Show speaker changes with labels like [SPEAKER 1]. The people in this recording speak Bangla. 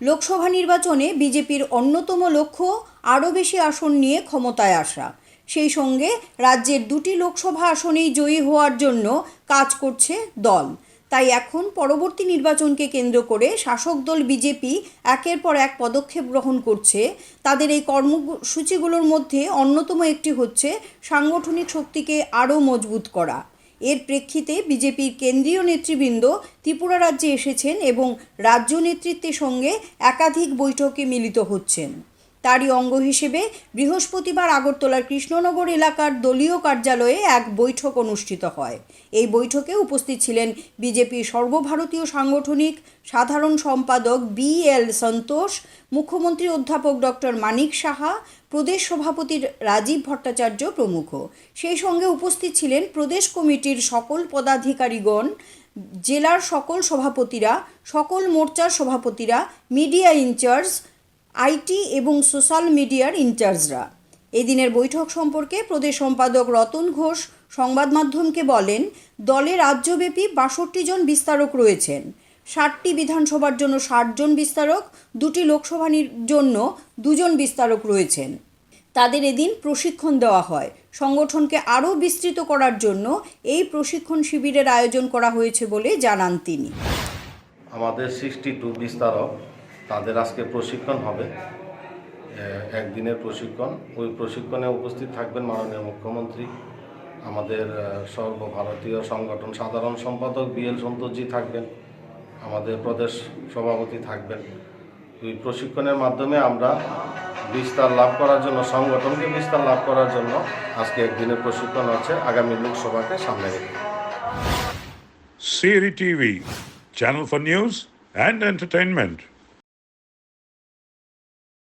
[SPEAKER 1] লোকসভা নির্বাচনে বিজেপির অন্যতম লক্ষ্য আরও বেশি আসন নিয়ে ক্ষমতায় আসা। সেই সঙ্গে রাজ্যের 2টি লোকসভা আসনেই জয়ী হওয়ার জন্য কাজ করছে দল। তাই এখন পরবর্তী নির্বাচনকে কেন্দ্র করে শাসক দল বিজেপি একের পর এক পদক্ষেপ গ্রহণ করছে। তাদের এই কর্মসূচিগুলোর মধ্যে অন্যতম একটি হচ্ছে সাংগঠনিক শক্তিকে আরও মজবুত করা। এর প্রেক্ষিতে বিজেপির কেন্দ্রীয় নেতৃবৃন্দ ত্রিপুরা রাজ্যে এসেছেন এবং রাজ্য নেতৃত্বের সঙ্গে একাধিক বৈঠকে মিলিত হচ্ছেন। তারই অঙ্গ হিসেবে বৃহস্পতিবার আগরতলার কৃষ্ণনগর এলাকার দলীয় কার্যালয়ে এক বৈঠক অনুষ্ঠিত হয়। এই বৈঠকে উপস্থিত ছিলেন বিজেপির সর্বভারতীয় সাংগঠনিক সাধারণ সম্পাদক BL সন্তোষ, মুখ্যমন্ত্রী অধ্যাপক ডক্টর মানিক সাহা, প্রদেশ সভাপতি রাজীব ভট্টাচার্য প্রমুখ। সেই সঙ্গে উপস্থিত ছিলেন প্রদেশ কমিটির সকল পদাধিকারীগণ, জেলার সকল সভাপতিরা, সকল মোর্চার সভাপতিরা, মিডিয়া ইনচার্জ, আইটি এবং সোশ্যাল মিডিয়ার ইনচার্জরা। এই দিনের বৈঠক সম্পর্কে প্রদেশ সম্পাদক রতন ঘোষ সংবাদ মাধ্যমকে বলেন, দলে রাজ্যব্যাপী 62 জন বিস্তারক রয়েছেন। 60টি বিধানসভার জন্য 60 জন বিস্তারক, 2টি লোকসভার জন্য 2 জন বিস্তারক রয়েছেন। তাদের এদিন প্রশিক্ষণ দেওয়া হয়। সংগঠনকে আরও বিস্তৃত করার জন্য এই প্রশিক্ষণ শিবিরের আয়োজন করা হয়েছে বলে জানান তিনি।
[SPEAKER 2] আমাদের 62 বিস্তারক, তাদের আজকে প্রশিক্ষণ হবে, একদিনের প্রশিক্ষণ। ওই প্রশিক্ষণে উপস্থিত থাকবেন মাননীয় মুখ্যমন্ত্রী, আমাদের সর্বভারতীয় সংগঠন সাধারণ সম্পাদক BL সন্তোষজি থাকবেন, আমাদের প্রদেশ সভাপতি থাকবেন। ওই প্রশিক্ষণের মাধ্যমে আমরা বিস্তার লাভ করার জন্য, সংগঠনকে বিস্তার লাভ করার জন্য আজকে একদিনের প্রশিক্ষণ হচ্ছে আগামী লোকসভাকে সামনে রেখে।
[SPEAKER 3] CRI TV, channel for news and entertainment.